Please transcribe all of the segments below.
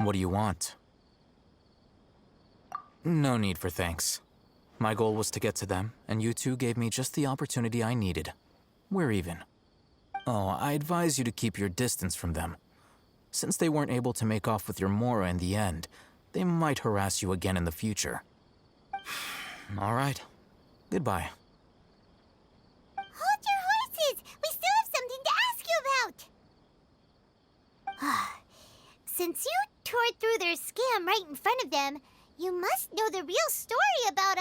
What do you want? No need for thanks. My goal was to get to them, and you two gave me just the opportunity I needed. We're even. Oh, I advise you to keep your distance from them. Since they weren't able to make off with your Mora in the end, they might harass you again in the future. All right. Goodbye. Hold your horses! We still have something to ask you about! Since you tore through their scam right in front of them, you must know the real story about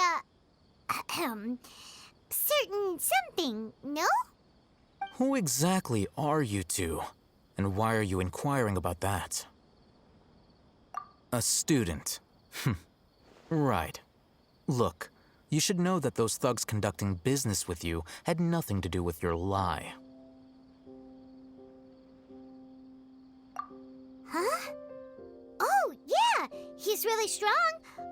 certain something, no? Who exactly are you two? And why are you inquiring about that? A student. Right. Look, you should know that those thugs conducting business with you had nothing to do with your lie. Huh? Oh, yeah! He's really strong!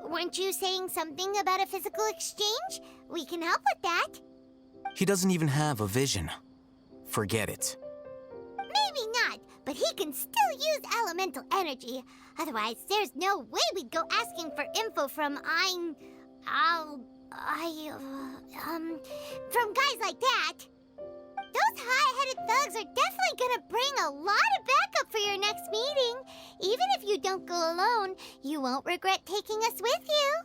Weren't you saying something about a physical exchange? We can help with that. He doesn't even have a vision. Forget it. Maybe not, but he can still use elemental energy. Otherwise, there's no way we'd go asking for info from from guys like that. Those high-headed thugs are definitely gonna bring a lot of backup for your next meeting. Even if you don't go alone, you won't regret taking us with you.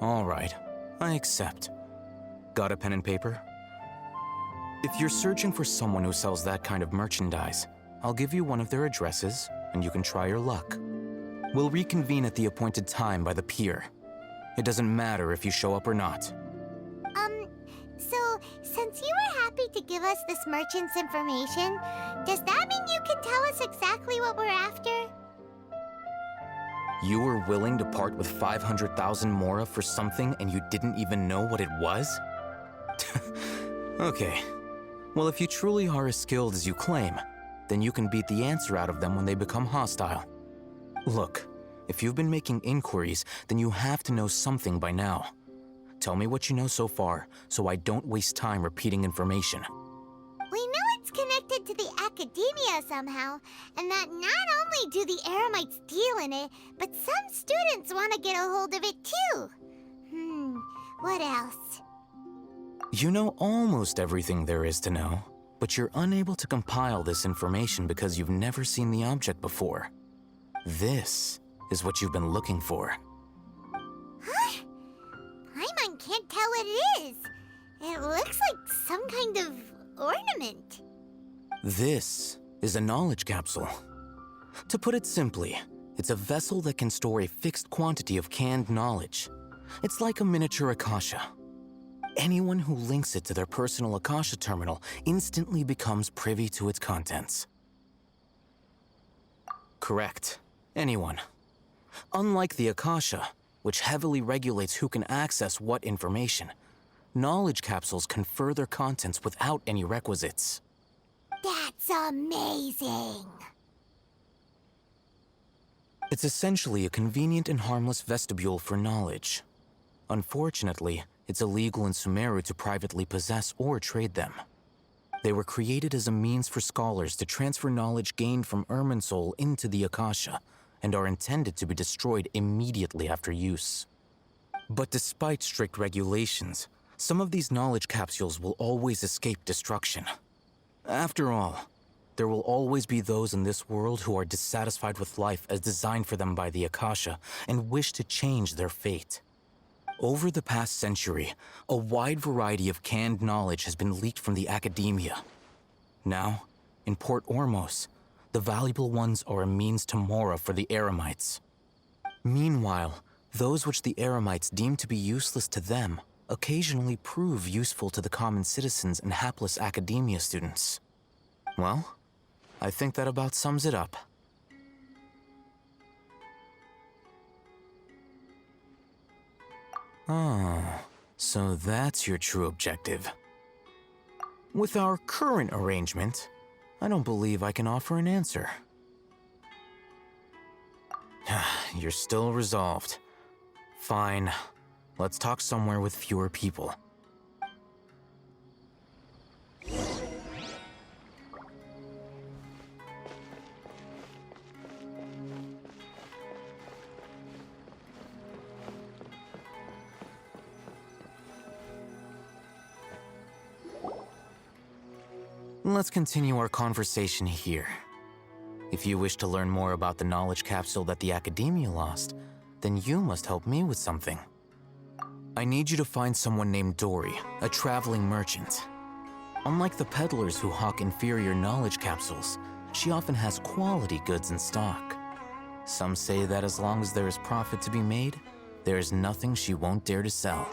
All right, I accept. Got a pen and paper? If you're searching for someone who sells that kind of merchandise, I'll give you one of their addresses, and you can try your luck. We'll reconvene at the appointed time by the pier. It doesn't matter if you show up or not. So, since you were happy to give us this merchant's information, does that mean you can tell us exactly what we're after? You were willing to part with 500,000 Mora for something and you didn't even know what it was? Okay. Well, if you truly are as skilled as you claim, then you can beat the answer out of them when they become hostile. Look, if you've been making inquiries, then you have to know something by now. Tell me what you know so far, so I don't waste time repeating information. We know it's connected to the academia somehow, and that not only do the Eremites deal in it, but some students want to get a hold of it too. What else? You know almost everything there is to know, but you're unable to compile this information because you've never seen the object before. This is what you've been looking for. Huh? Paimon can't tell what it is. It looks like some kind of ornament. This is a knowledge capsule. To put it simply, it's a vessel that can store a fixed quantity of canned knowledge. It's like a miniature Akasha. Anyone who links it to their personal Akasha terminal instantly becomes privy to its contents. Correct. Anyone. Unlike the Akasha, which heavily regulates who can access what information, knowledge capsules confer their contents without any requisites. That's amazing! It's essentially a convenient and harmless vestibule for knowledge. Unfortunately, it's illegal in Sumeru to privately possess or trade them. They were created as a means for scholars to transfer knowledge gained from Irminsul into the Akasha, and are intended to be destroyed immediately after use. But despite strict regulations, some of these knowledge capsules will always escape destruction. After all, there will always be those in this world who are dissatisfied with life as designed for them by the Akasha and wish to change their fate. Over the past century, a wide variety of canned knowledge has been leaked from the academia. Now, in Port Ormos, the valuable ones are a means to Mora for the Eremites. Meanwhile, those which the Eremites deem to be useless to them occasionally prove useful to the common citizens and hapless academia students. Well, I think that about sums it up. Oh, so that's your true objective. With our current arrangement, I don't believe I can offer an answer. You're still resolved. Fine. Let's talk somewhere with fewer people. Let's continue our conversation here. If you wish to learn more about the knowledge capsule that the Academia lost, then you must help me with something. I need you to find someone named Dory, a traveling merchant. Unlike the peddlers who hawk inferior knowledge capsules, she often has quality goods in stock. Some say that as long as there is profit to be made, there is nothing she won't dare to sell.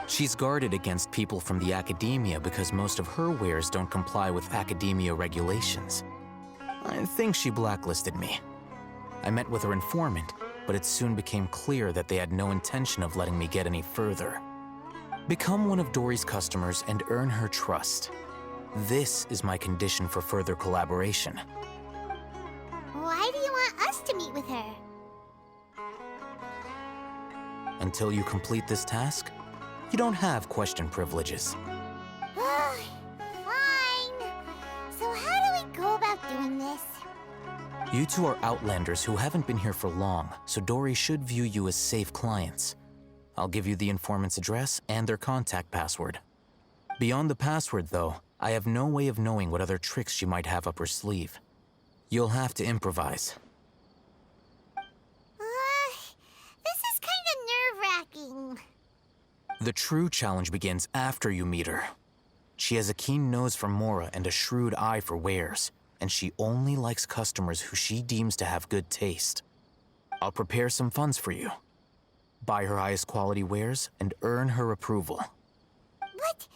She's guarded against people from the Academia because most of her wares don't comply with Academia regulations. I think she blacklisted me. I met with her informant, but it soon became clear that they had no intention of letting me get any further. Become one of Dory's customers and earn her trust. This is my condition for further collaboration. Why do you want us to meet with her? Until you complete this task, you don't have question privileges. Fine. So how do we go about doing this? You two are outlanders who haven't been here for long, so Dory should view you as safe clients. I'll give you the informant's address and their contact password. Beyond the password, though, I have no way of knowing what other tricks she might have up her sleeve. You'll have to improvise. This is kind of nerve-wracking. The true challenge begins after you meet her. She has a keen nose for Mora and a shrewd eye for wares, and she only likes customers who she deems to have good taste. I'll prepare some funds for you. Buy her highest quality wares and earn her approval. But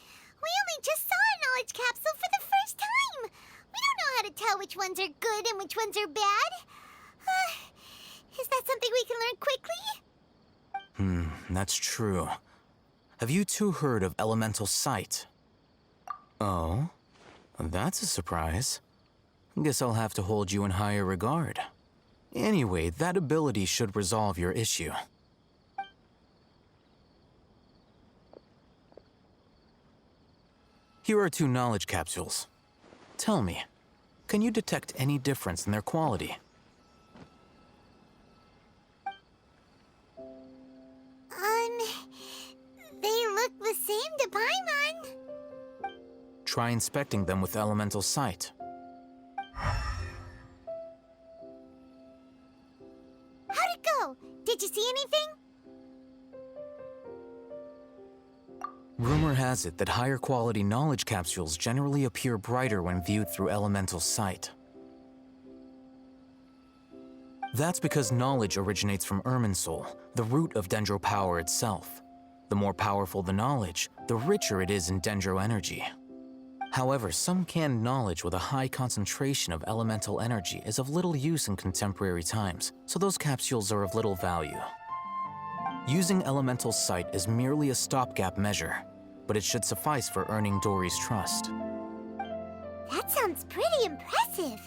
we only just saw a knowledge capsule for the first time. We don't know how to tell which ones are good and which ones are bad. Is that something we can learn quickly? That's true. Have you two heard of elemental sight? Oh, that's a surprise. Guess I'll have to hold you in higher regard. Anyway, that ability should resolve your issue. Here are 2 knowledge capsules. Tell me, can you detect any difference in their quality? They look the same to Paimon. Try inspecting them with elemental sight. How'd it go? Did you see anything? Rumor has it that higher quality knowledge capsules generally appear brighter when viewed through elemental sight. That's because knowledge originates from Irminsul, the root of Dendro power itself. The more powerful the knowledge, the richer it is in Dendro energy. However, some canned knowledge with a high concentration of elemental energy is of little use in contemporary times, so those capsules are of little value. Using elemental sight is merely a stopgap measure, but it should suffice for earning Dory's trust. That sounds pretty impressive.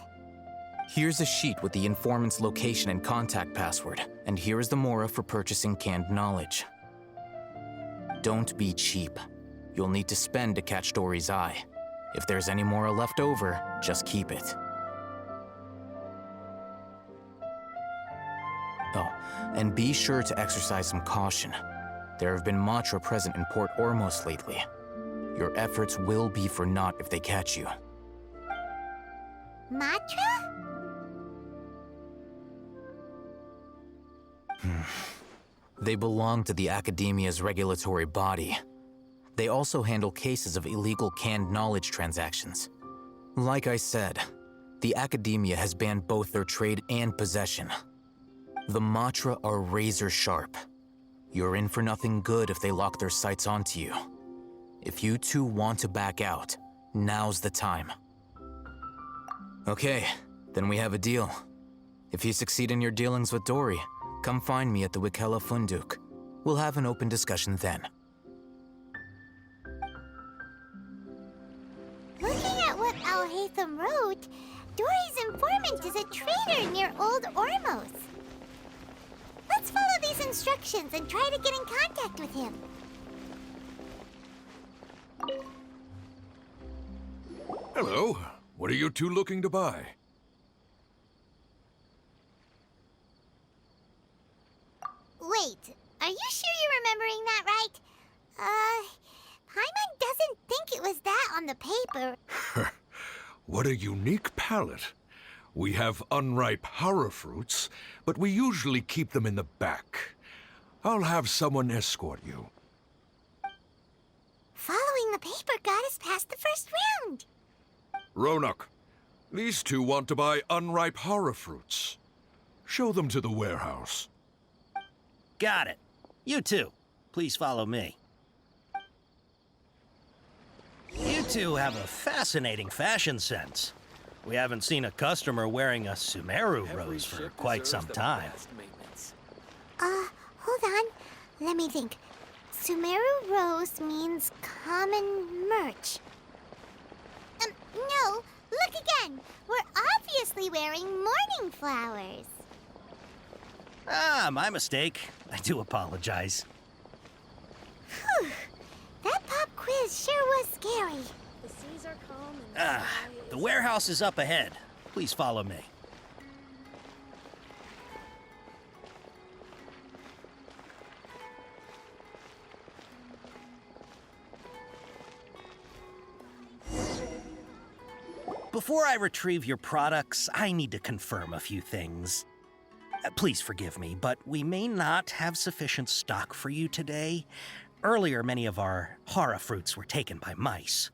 Here's a sheet with the informant's location and contact password, and here is the Mora for purchasing canned knowledge. Don't be cheap. You'll need to spend to catch Dory's eye. If there's any Mora left over, just keep it. Oh, and be sure to exercise some caution. There have been Matra present in Port Ormos lately. Your efforts will be for naught if they catch you. Matra? They belong to the Academia's regulatory body. They also handle cases of illegal canned knowledge transactions. Like I said, the Academia has banned both their trade and possession. The Matra are razor sharp. You're in for nothing good if they lock their sights onto you. If you two want to back out, now's the time. Okay, then we have a deal. If you succeed in your dealings with Dory, come find me at the Wikela Funduk. We'll have an open discussion then. Looking at what Al-Haytham wrote, Dory's informant is a trader near Old Ormos. Let's follow these instructions and try to get in contact with him. Hello. What are you two looking to buy? Wait, are you sure you're remembering that right? Paimon doesn't think it was that on the paper. What a unique palette. We have unripe horror fruits, but we usually keep them in the back. I'll have someone escort you. Following the paper got us past the first round. Ronak, these two want to buy unripe horror fruits. Show them to the warehouse. Got it. You two, please follow me. You two have a fascinating fashion sense. We haven't seen a customer wearing a Sumeru rose for quite some time. Hold on. Let me think. Sumeru rose means common merch. No, look again. We're obviously wearing morning flowers. Ah, my mistake. I do apologize. Whew. That pop quiz sure was scary. The seas are calm and The warehouse is up ahead. Please follow me. Before I retrieve your products, I need to confirm a few things. Please forgive me, but we may not have sufficient stock for you today. Earlier, many of our hara fruits were taken by mice.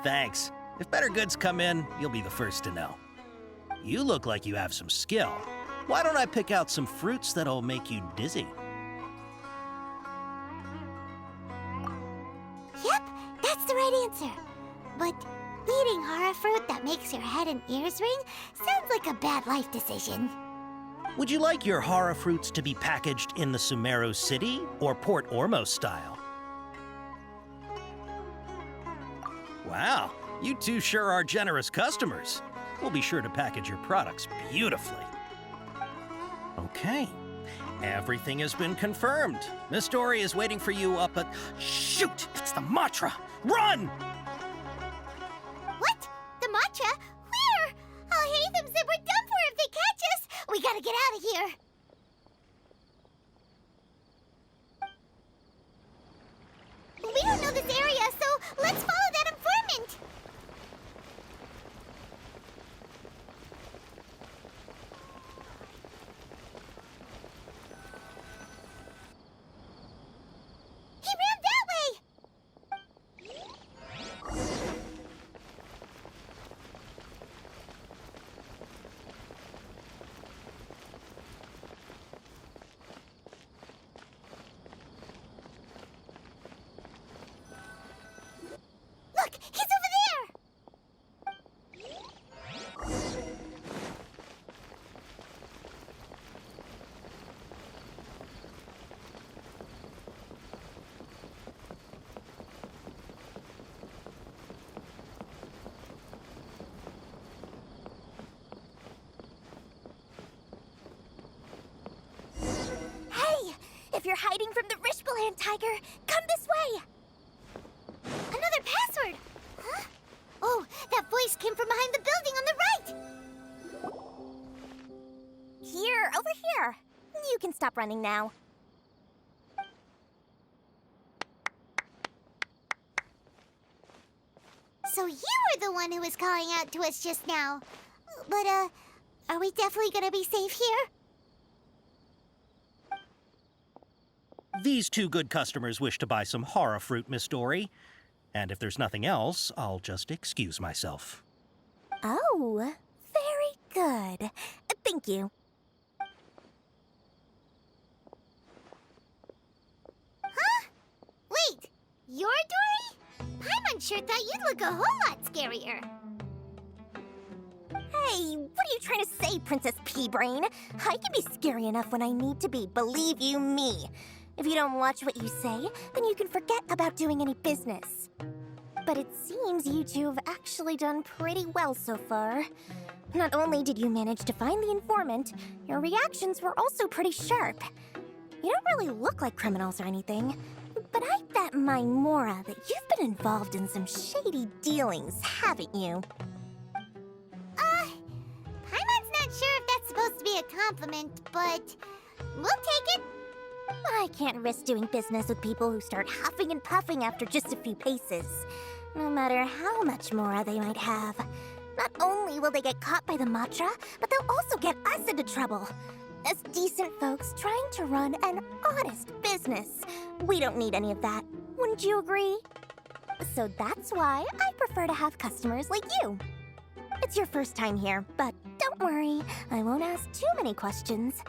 Thanks. If better goods come in, you'll be the first to know. You look like you have some skill. Why don't I pick out some fruits that'll make you dizzy? Yep, that's the right answer. But eating horror fruit that makes your head and ears ring sounds like a bad life decision. Would you like your hara fruits to be packaged in the Sumeru City or Port Ormos style? Wow, you two sure are generous customers. We'll be sure to package your products beautifully. Okay, everything has been confirmed. Miss Dory is waiting for you up at... Shoot, it's the Matra! Run! What? The matcha? Where? I'll hate them said we're done for if they catch us. We gotta get out of here. We don't know this area, so let's follow that informant. He ran that way. Look, he's over there. Hey, if you're hiding from the Rishbaland tiger, come this way. Another password! Huh? Oh, that voice came from behind the building on the right! here, over here. You can stop running now. So you were the one who was calling out to us just now. But, are we definitely gonna be safe here? These two good customers wish to buy some hara fruit, Miss Dory. And if there's nothing else, I'll just excuse myself. Oh, very good. Thank you. Huh? Wait, you're Dory? Paimon sure thought you'd look a whole lot scarier. Hey, what are you trying to say, Princess Pea-Brain? I can be scary enough when I need to be, believe you me. If you don't watch what you say, then you can forget about doing any business. But it seems you two have actually done pretty well so far. Not only did you manage to find the informant, your reactions were also pretty sharp. You don't really look like criminals or anything, but I bet my Mora that you've been involved in some shady dealings, haven't you? Paimon's not sure if that's supposed to be a compliment, but we'll take it. I can't risk doing business with people who start huffing and puffing after just a few paces, no matter how much Mora they might have. Not only will they get caught by the Matra, but they'll also get us into trouble. As decent folks trying to run an honest business, we don't need any of that. Wouldn't you agree? So that's why I prefer to have customers like you. It's your first time here, but don't worry, I won't ask too many questions.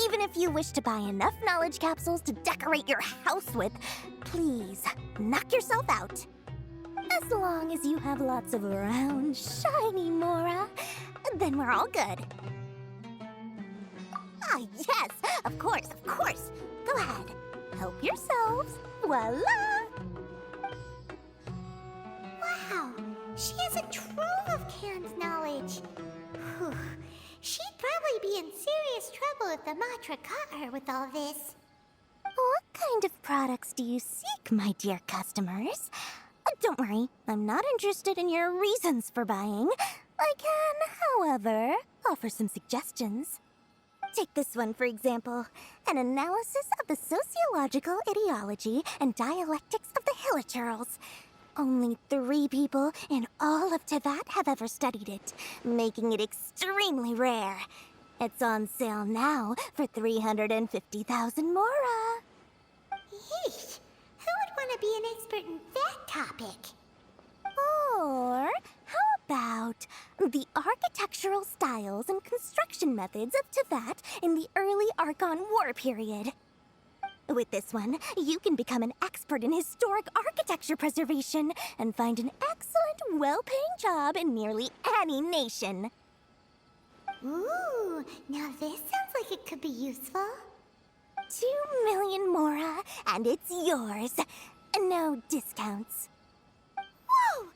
Even if you wish to buy enough knowledge capsules to decorate your house with, please, knock yourself out. As long as you have lots of round, shiny Mora, then we're all good. Ah, yes, of course, of course. Go ahead, help yourselves. Voila! Wow, she has a trove of canned knowledge. Whew. She'd probably be in serious trouble if the Matra caught her with all this. What kind of products do you seek, my dear customers? Don't worry, I'm not interested in your reasons for buying. I can, however, offer some suggestions. Take this one, for example. An analysis of the sociological ideology and dialectics of the Hilichurls. Only 3 people in all of Teyvat have ever studied it, making it extremely rare. It's on sale now for 350,000 Mora. Yeesh, who would want to be an expert in that topic? Or how about the architectural styles and construction methods of Teyvat in the early Archon War period? With this one, you can become an expert in historic architecture preservation and find an excellent, well-paying job in nearly any nation. Ooh, now this sounds like it could be useful. 2 million Mora, and it's yours. No discounts. Whoa,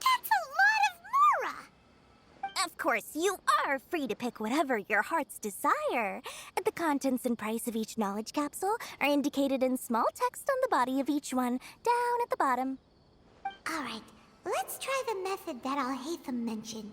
that's a lot of Mora! Of course, you are free to pick whatever your heart's desire. The contents and price of each knowledge capsule are indicated in small text on the body of each one, down at the bottom. All right, let's try the method that Alhaitham mentioned.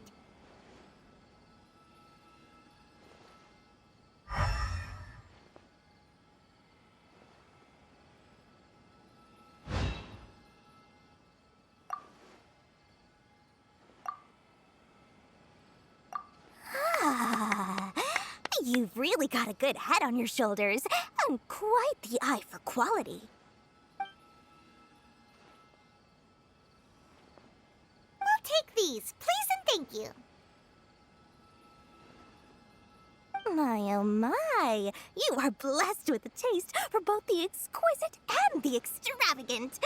You've really got a good head on your shoulders, and quite the eye for quality. We'll take these, please and thank you. My oh my, you are blessed with a taste for both the exquisite and the extravagant.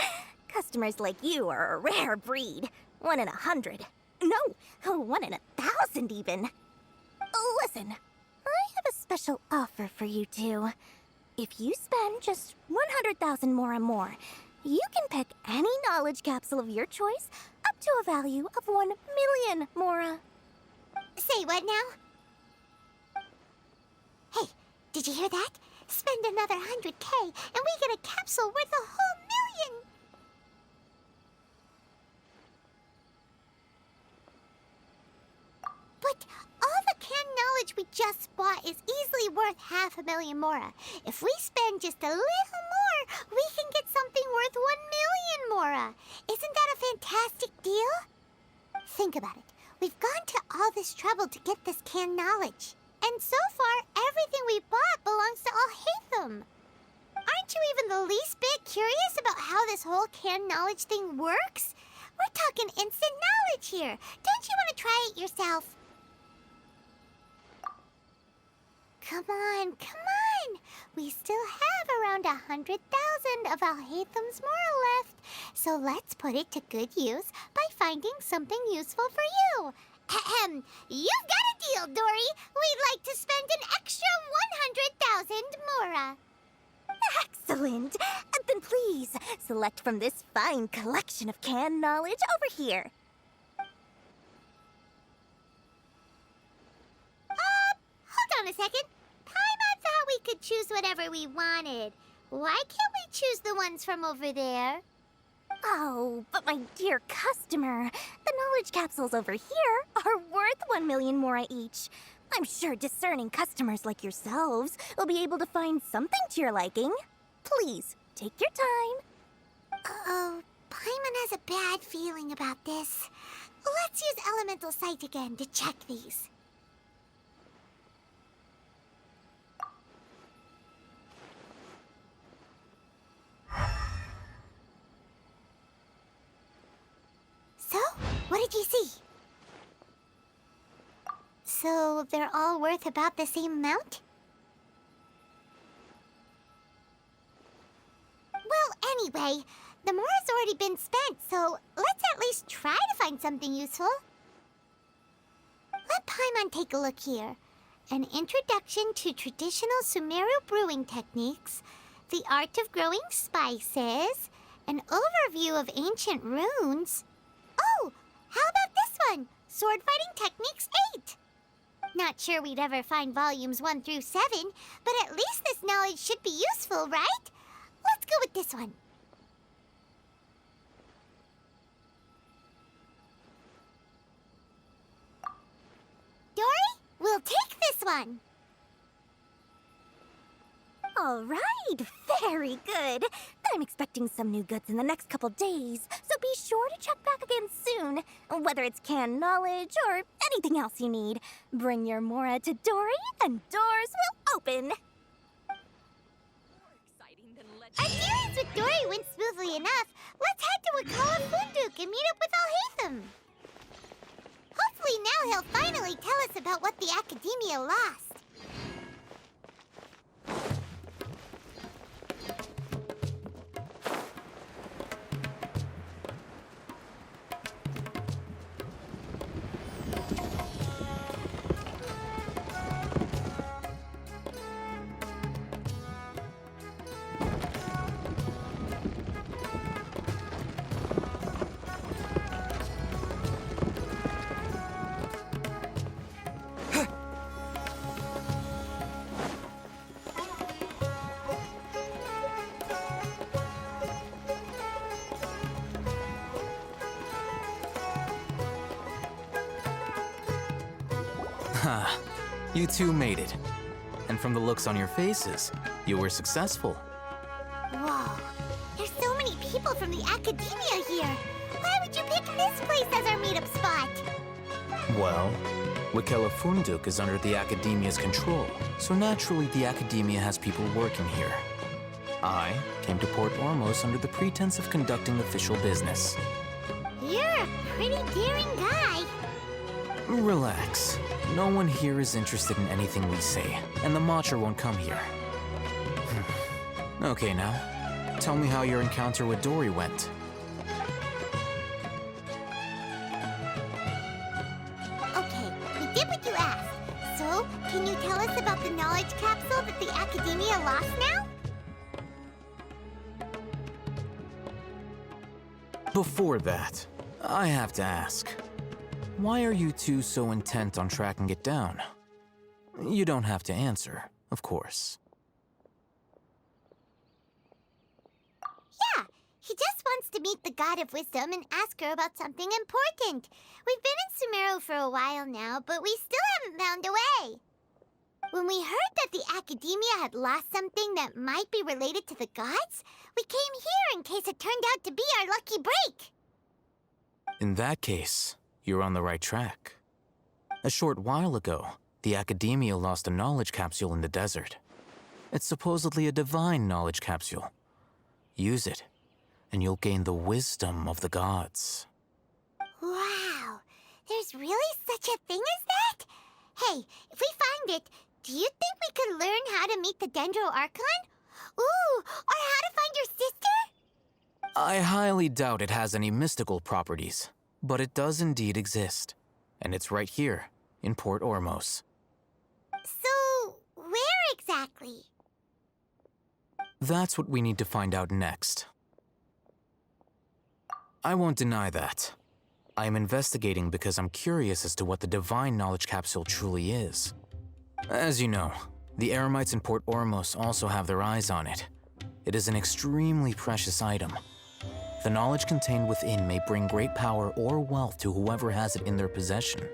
Customers like you are a rare breed. 1 in 100. No, 1 in 1,000 even. Listen, I have a special offer for you two. If you spend just 100,000 more, you can pick any knowledge capsule of your choice up to a value of 1 million Mora. Say what now? Hey, did you hear that? Spend another 100K and we get a capsule worth a whole million! But all the canned knowledge we just bought is easily worth 500,000 Mora. If we spend just a little more, we can get something worth 1 million Mora. Isn't that a fantastic deal? Think about it. We've gone to all this trouble to get this canned knowledge. And so far, everything we bought belongs to Alhaitham. Aren't you even the least bit curious about how this whole canned knowledge thing works? We're talking instant knowledge here. Don't you want to try it yourself? Come on, come on. We still have around 100,000 of Alhaitham's Mora left. So let's put it to good use by finding something useful for you. Ahem. You've got a deal, Dory. We'd like to spend an extra 100,000 Mora. Excellent! Then please, select from this fine collection of canned knowledge over here. Hold on a second. Paimon thought we could choose whatever we wanted. Why can't we choose the ones from over there? Oh, but my dear customer, the knowledge capsules over here are worth 1 million mora each. I'm sure discerning customers like yourselves will be able to find something to your liking. Please, take your time. Uh-oh, Paimon has a bad feeling about this. Let's use Elemental Sight again to check these. So, what did you see? So, they're all worth about the same amount? Well, anyway, the mora's already been spent, so let's at least try to find something useful. Let Paimon take a look here. An introduction to traditional Sumeru brewing techniques, the art of growing spices, an overview of ancient runes. Oh, how about this one? Sword Fighting Techniques 8. Not sure we'd ever find volumes 1 through 7, but at least this knowledge should be useful, right? Let's go with this one. Dory, we'll take this one. All right, very good. I'm expecting some new goods in the next couple days, so be sure to check back again soon. Whether it's canned knowledge or anything else you need, bring your mora to Dory and doors will open. Our dealings with Dory went smoothly enough. Let's head to Wakala Funduk and meet up with Alhaitham. Hopefully now he'll finally tell us about what the Academia lost. Ha, you two made it. And from the looks on your faces, you were successful. Whoa, there's so many people from the Academia here. Why would you pick this place as our meetup spot? Well, Wakela Funduk is under the Academia's control, so naturally the Academia has people working here. I came to Port Ormos under the pretense of conducting official business. You're a pretty daring guy. Relax. No one here is interested in anything we say, and the Matcha won't come here. Okay, now, tell me how your encounter with Dory went. Okay, we did what you asked. So, can you tell us about the knowledge capsule that the Academia lost now? Before that, I have to ask, why are you two so intent on tracking it down? You don't have to answer, of course. Yeah, he just wants to meet the God of Wisdom and ask her about something important. We've been in Sumeru for a while now, but we still haven't found a way. When we heard that the Academia had lost something that might be related to the gods, we came here in case it turned out to be our lucky break. In that case, you're on the right track. A short while ago, the Academia lost a knowledge capsule in the desert. It's supposedly a divine knowledge capsule. Use it, and you'll gain the wisdom of the gods. Wow, there's really such a thing as that? Hey, if we find it, do you think we could learn how to meet the Dendro Archon? Ooh, or how to find your sister? I highly doubt it has any mystical properties, but it does indeed exist. And it's right here, in Port Ormos. So, where exactly? That's what we need to find out next. I won't deny that. I am investigating because I'm curious as to what the Divine Knowledge Capsule truly is. As you know, the Eremites in Port Ormos also have their eyes on it. It is an extremely precious item. The knowledge contained within may bring great power or wealth to whoever has it in their possession.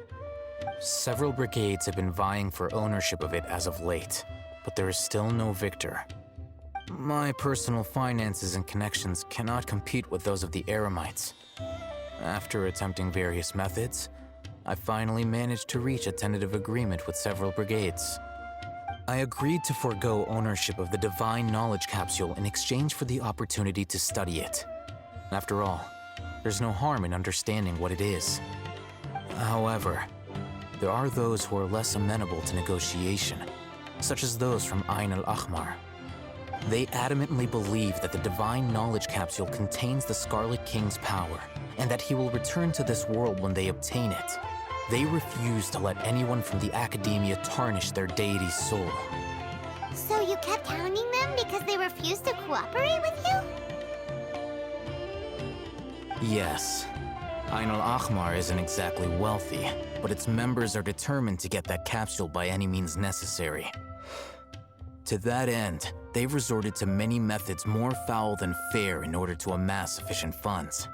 Several brigades have been vying for ownership of it as of late, but there is still no victor. My personal finances and connections cannot compete with those of the Eremites. After attempting various methods, I finally managed to reach a tentative agreement with several brigades. I agreed to forego ownership of the Divine Knowledge Capsule in exchange for the opportunity to study it. After all, there's no harm in understanding what it is. However, there are those who are less amenable to negotiation, such as those from Ain al-Ahmar. They adamantly believe that the Divine Knowledge Capsule contains the Scarlet King's power, and that he will return to this world when they obtain it. They refuse to let anyone from the Academia tarnish their deity's soul. So you kept hounding them because they refused to cooperate with you? Yes. Ain al-Ahmar isn't exactly wealthy, but its members are determined to get that capsule by any means necessary. To that end, they've resorted to many methods more foul than fair in order to amass sufficient funds.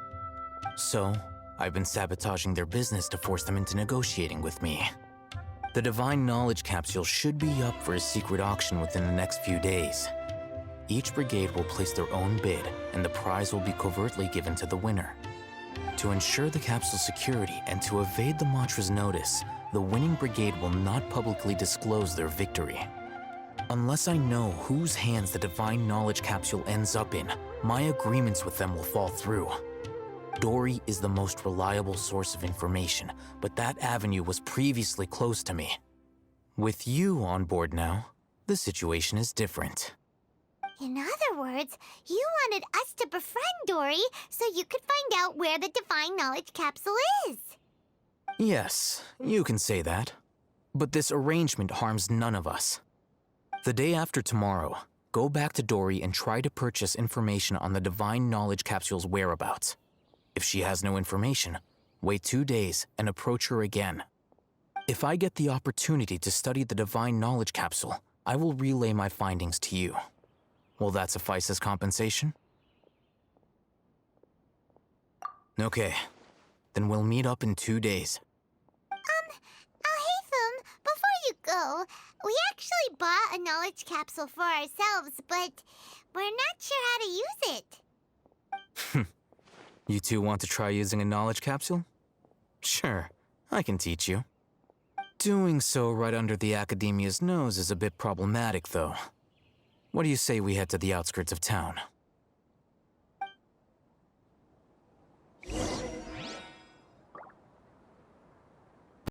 So, I've been sabotaging their business to force them into negotiating with me. The Divine Knowledge Capsule should be up for a secret auction within the next few days. Each brigade will place their own bid, and the prize will be covertly given to the winner. To ensure the capsule's security and to evade the Matra's notice, the winning brigade will not publicly disclose their victory. Unless I know whose hands the Divine Knowledge Capsule ends up in, my agreements with them will fall through. Dory is the most reliable source of information, but that avenue was previously closed to me. With you on board now, the situation is different. In other words, you wanted us to befriend Dory so you could find out where the Divine Knowledge Capsule is. Yes, you can say that. But this arrangement harms none of us. The day after tomorrow, go back to Dory and try to purchase information on the Divine Knowledge Capsule's whereabouts. If she has no information, wait 2 days and approach her again. If I get the opportunity to study the Divine Knowledge Capsule, I will relay my findings to you. Will that suffice as compensation? Okay, then we'll meet up in 2 days. Haytham, before you go, we actually bought a knowledge capsule for ourselves, but we're not sure how to use it. You two want to try using a knowledge capsule? Sure, I can teach you. Doing so right under the Academia's nose is a bit problematic, though. What do you say we head to the outskirts of town?